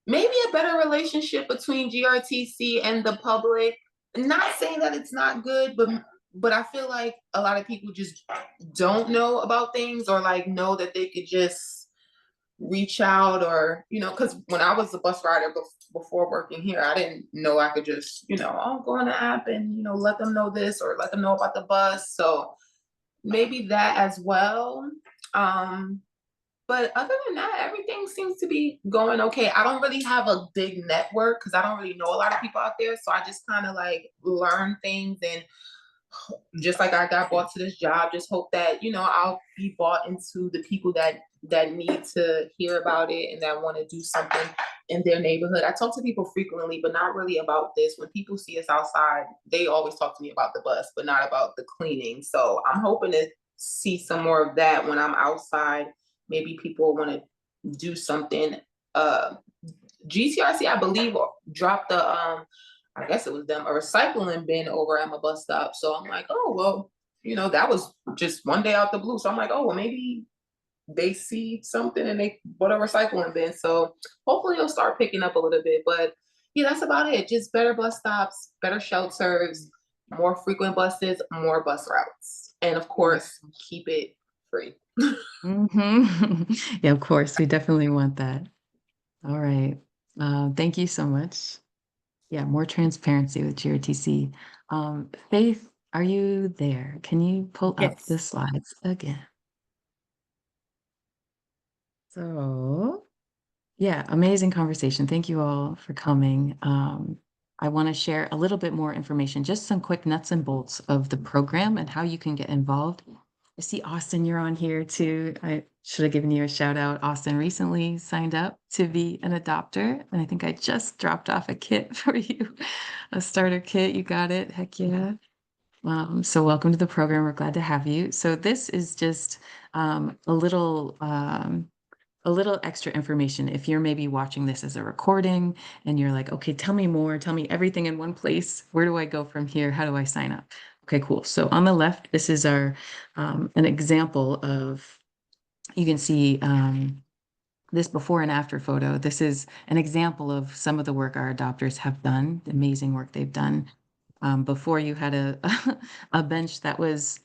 Maybe a better relationship between GRTC and the public. Not saying that it's not good, but but I feel like a lot of people just don't know about things, or like know that they could just reach out, or because when I was a bus rider before working here, I didn't know I could just I'll go on the app and let them know this, or let them know about the bus. So maybe that as well. um but other than that, everything seems to be going okay. I don't really have a big network because I don't really know a lot of people out there, so I just kind of like learn things, and just like I got bought to this job, just hope that I'll be bought into the people that need to hear about it and that want to do something in their neighborhood. I talk to people frequently, but not really about this. When people see us outside, they always talk to me about the bus, but not about the cleaning. So I'm hoping to see some more of that when I'm outside. Maybe people want to do something. uh GTRC, I believe, dropped the I guess it was them, a recycling bin over at my bus stop. So I'm like, oh well, that was just one day out the blue. So I'm like, oh well, maybe they see something and they bought a recycling bin. So hopefully it'll start picking up a little bit. But yeah, that's about it. Just better bus stops, better shelters, more frequent buses, more bus routes, and of course, keep it free. Yeah, of course. We definitely want that. All right. Thank you so much. Yeah, more transparency with GRTC. Faith, are you there? Can you pull up Yes. the slides again? So, yeah, amazing conversation. Thank you all for coming. I want to share a little bit more information, just some quick nuts and bolts of the program and how you can get involved. I see Austin, you're on here too. I should have given you a shout out. Austin recently signed up to be an adopter, and I think I just dropped off a kit for you, a starter kit. You got it. Heck yeah. So welcome to the program. We're glad to have you. So this is just a little extra information. If you're maybe watching this as a recording and you're like, okay, tell me more, tell me everything in one place. Where do I go from here? How do I sign up? Okay, cool. So on the left, this is our an example of, you can see this before and after photo. This is an example of some of the work our adopters have done, the amazing work they've done. Before, you had a a bench that was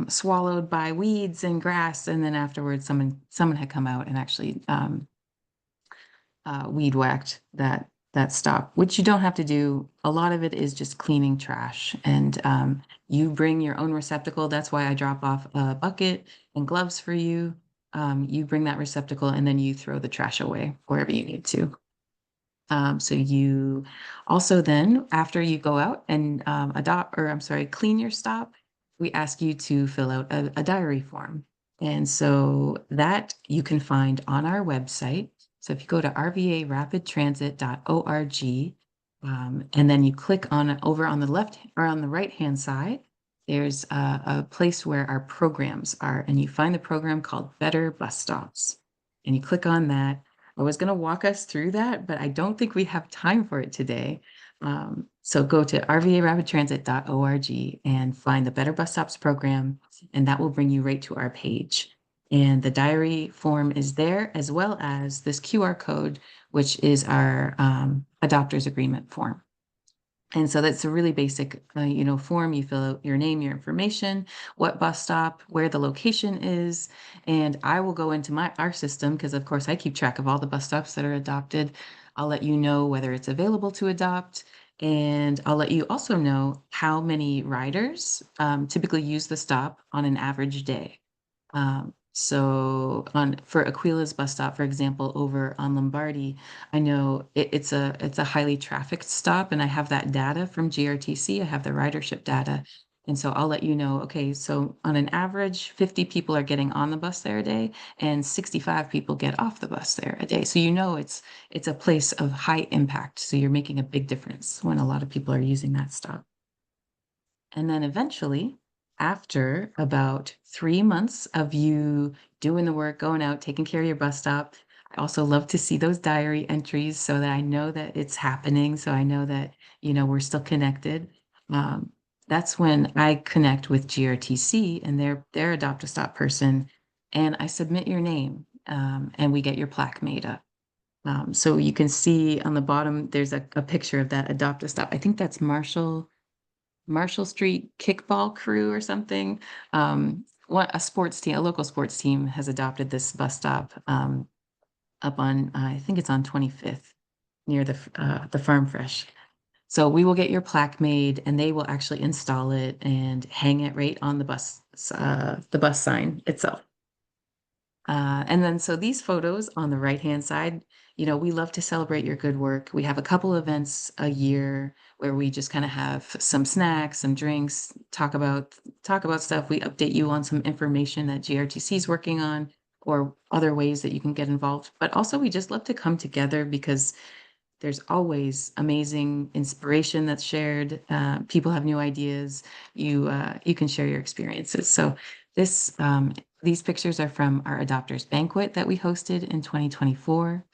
swallowed by weeds and grass, and then afterwards, someone had come out and actually weed whacked that stop, which you don't have to do. A lot of it is just cleaning trash, and you bring your own receptacle. That's why I drop off a bucket and gloves for you. You bring that receptacle, and then you throw the trash away wherever you need to. So you also then, after you go out and clean your stop, we ask you to fill out a diary form. And so that you can find on our website. So if you go to rvarapidtransit.org, and then you click on over on the left or on the right-hand side, there's a place where our programs are, and you find the program called Better Bus Stops. And you click on that. I was going to walk us through that, but I don't think we have time for it today. So go to rvarapidtransit.org and find the Better Bus Stops program, and that will bring you right to our page. And the diary form is there, as well as this QR code, which is our adopters agreement form. And so that's a really basic, form. You fill out your name, your information, what bus stop, where the location is, and I will go into our system because, of course, I keep track of all the bus stops that are adopted. I'll let you know whether it's available to adopt, and I'll let you also know how many riders typically use the stop on an average day. So for Aquila's bus stop, for example, over on Lombardi, I know it's a highly trafficked stop, and I have that data from GRTC. I have the ridership data. And so I'll let you know, okay, so on an average, 50 people are getting on the bus there a day, and 65 people get off the bus there a day. So it's a place of high impact. So you're making a big difference when a lot of people are using that stop. And then eventually, after about 3 months of you doing the work, going out, taking care of your bus stop, I also love to see those diary entries so that I know that it's happening. So I know that, we're still connected. That's when I connect with GRTC and their adopt a stop person, and I submit your name, and we get your plaque made up. So you can see on the bottom, there's a picture of that adopt a stop. I think that's Marshall Marshall Street kickball crew or something. A sports team, a local sports team has adopted this bus stop up on, I think it's on 25th near the Farm Fresh. So we will get your plaque made and they will actually install it and hang it right on the bus sign itself. And then so these photos on the right-hand side, we love to celebrate your good work. We have a couple events a year where we just kind of have some snacks, some drinks, talk about stuff. We update you on some information that GRTC is working on or other ways that you can get involved. But also we just love to come together because there's always amazing inspiration that's shared. People have new ideas. You can share your experiences. So this these pictures are from our adopters banquet that we hosted in 2024.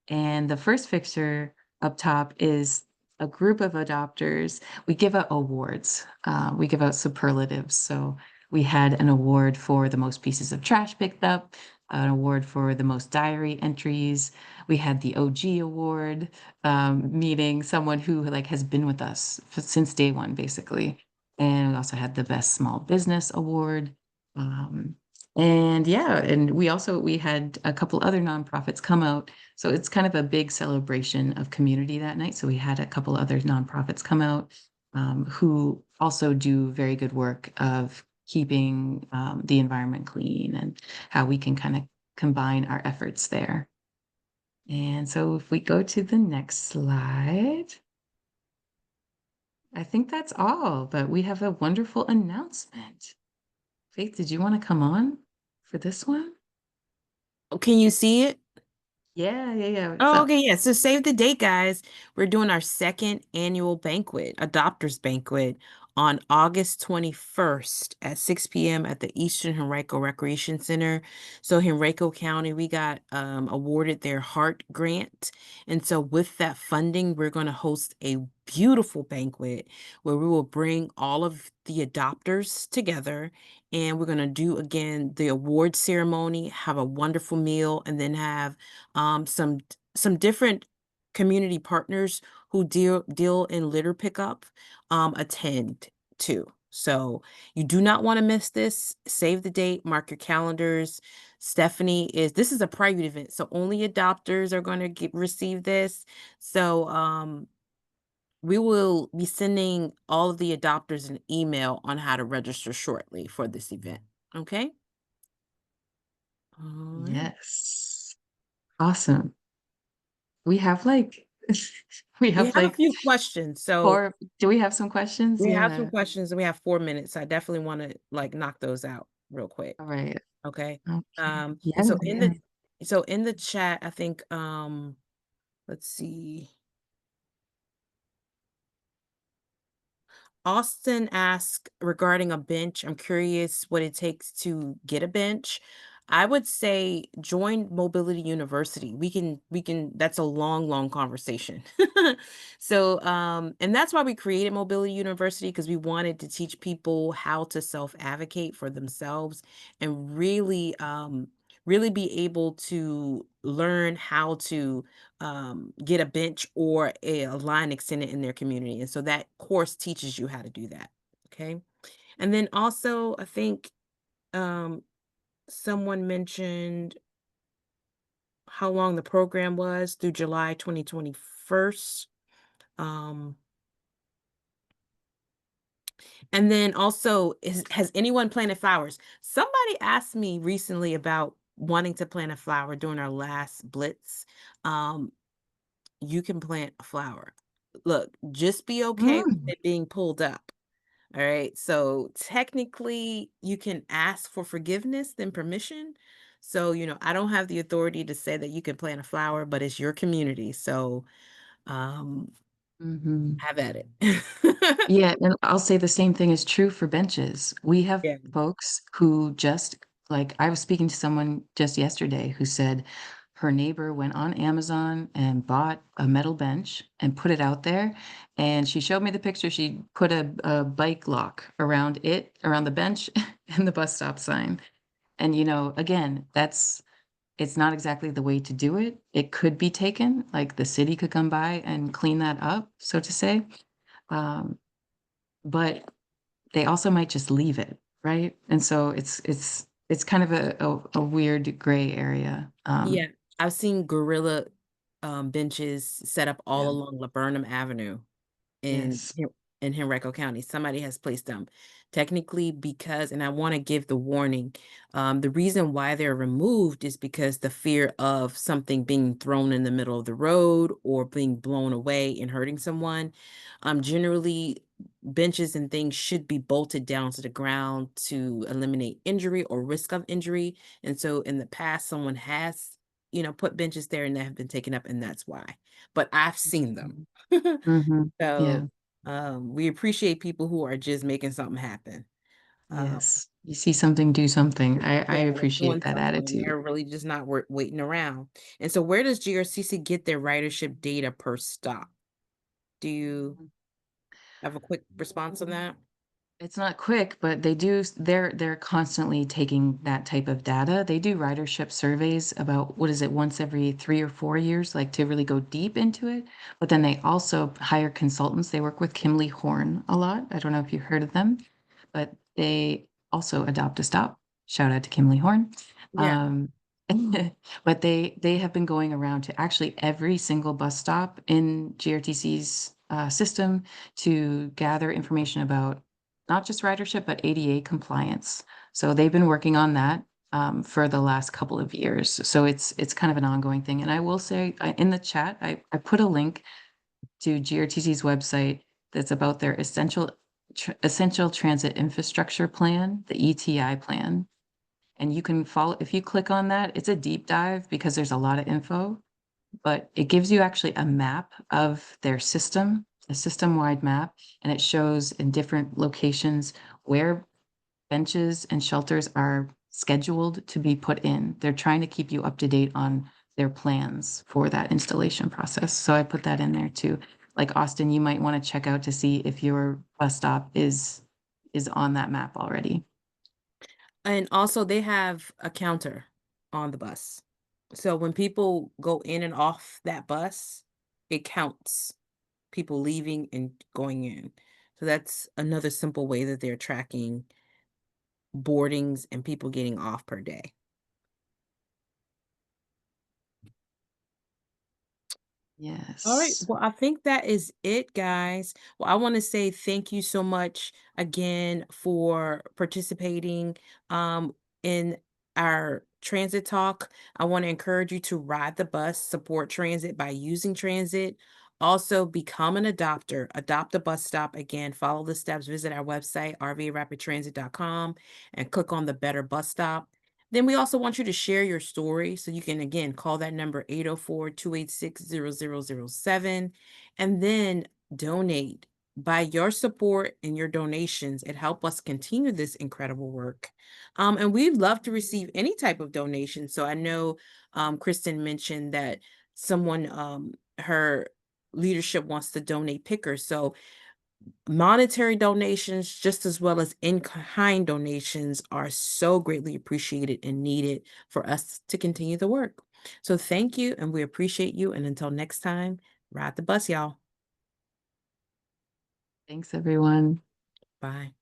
And the first picture up top is a group of adopters. We give out awards. We give out superlatives. So we had an award for the most pieces of trash picked up, an award for the most diary entries. We had the OG award, meaning someone who like has been with us since day one, basically. And we also had the best small business award. Um, and yeah, and we had a couple other nonprofits come out. So it's kind of a big celebration of community that night. So we had a couple other nonprofits come out who also do very good work of keeping the environment clean and how we can kind of combine our efforts there. And so if we go to the next slide, I think that's all, but we have a wonderful announcement. Faith, did you want to come on for this one? Oh, can you see it? Yeah. Oh, okay, yeah. So save the date, guys. We're doing our second annual banquet, adopters banquet, on August 21st at 6 p.m. at the Eastern Henrico Recreation Center. So Henrico County, we got awarded their Heart Grant. And so with that funding, we're going to host a beautiful banquet where we will bring all of the adopters together and we're going to do again the award ceremony, have a wonderful meal, and then have some different community partners who deal in litter pickup attend too. So you do not want to miss this. Save the date, mark your calendars. This is a private event, so only adopters are going to receive this. So we will be sending all of the adopters an email on how to register shortly for this event. Okay? All right. Yes. Awesome. We have like we We have have a like few questions. So four. Do we have some questions? we have some Yeah. questions and we have 4 minutes. So I definitely want to like knock those out real quick. All right. Okay. Okay. And so Yeah. in the chat, I think let's see. Austin asked regarding a bench. I'm curious what it takes to get a bench. I would say join Mobility University. We can that's a long conversation. So and that's why we created Mobility University because we wanted to teach people how to self-advocate for themselves and really be able to learn how to get a bench or a line extended in their community. And so that course teaches you how to do that. Okay. And then also, I think um, someone mentioned how long the program was through July 2021. Um, and then also, has anyone planted flowers? Somebody asked me recently about wanting to plant a flower during our last blitz. Um, you can plant a flower. Look, just be okay with Mm. it being pulled up. All right. So technically, you can ask for forgiveness than permission. So, I don't have the authority to say that you can plant a flower, but it's your community. So, um, Mhm. have at it. Yeah, and I'll say the same thing is true for benches. We have Yeah. folks who just like I was speaking to someone just yesterday who said her neighbor went on Amazon and bought a metal bench and put it out there. And she showed me the picture. She put a bike lock around it, around the bench and the bus stop sign. And again, it's not exactly the way to do it. It could be taken, like the city could come by and clean that up, so to say. Um, but they also might just leave it, right? And so it's kind of a weird gray area. Yeah, I've seen gorilla benches set up all Yeah. along Laburnum Avenue in Yes. in Henrico County. Somebody has placed them. Technically, because, and I want to give the warning, the reason why they're removed is because the fear of something being thrown in the middle of the road or being blown away and hurting someone. Generally, benches and things should be bolted down to the ground to eliminate injury or risk of injury. And so in the past, someone has, put benches there and they have been taken up, and that's why. But I've seen them. Mm-hmm. Yeah. So we appreciate people who are just making something happen. Um, Yes. You see something, do something. I yeah, they're appreciate doing that something. And attitude. they're really just not waiting around. And so where does GRCC get their ridership data per stop? Do you have a quick response on that? It's not quick, but they're constantly taking that type of data. They do ridership surveys about, what is it, once every 3 or 4 years, like to really go deep into it. But then they also hire consultants. They work with Kimley Horn a lot. I don't know if you've heard of them, but they also adopt a stop. Shout out to Kimley Horn. Yeah. Um, but they have been going around to actually every single bus stop in GRTC's system to gather information about not just ridership, but ADA compliance. So they've been working on that for the last couple of years. So it's kind of an ongoing thing. And I will say in the chat, I put a link to GRTC's website that's about their essential transit infrastructure plan, the ETI plan. And you can follow, if you click on that, it's a deep dive because there's a lot of info, but it gives you actually a map of their system, a system-wide map, and it shows in different locations where benches and shelters are scheduled to be put in. They're trying to keep you up to date on their plans for that installation process. So I put that in there too. Like Austin, you might want to check out to see if your bus stop is on that map already. And also they have a counter on the bus. So when people go in and off that bus, it counts people leaving and going in. So that's another simple way that they're tracking boardings and people getting off per day. All right. Yes. Well, I think that is it, guys. Well, I want to say thank you so much again for participating in our transit talk. I want to encourage you to ride the bus, support transit by using transit. Also, become an adopter. Adopt a bus stop. Again, follow the steps. Visit our website, rvarapidtransit.com, and click on the Better Bus Stop. Then we also want you to share your story. So you can, again, call that number 804-286-0007 and then donate. By your support and your donations, it helps us continue this incredible work. And we'd love to receive any type of donation. So I know Kristen mentioned that someone, her leadership wants to donate pickers. So monetary donations, just as well as in-kind donations, are so greatly appreciated and needed for us to continue the work. So thank you, and we appreciate you. And until next time, ride the bus, y'all. Thanks, everyone. Bye.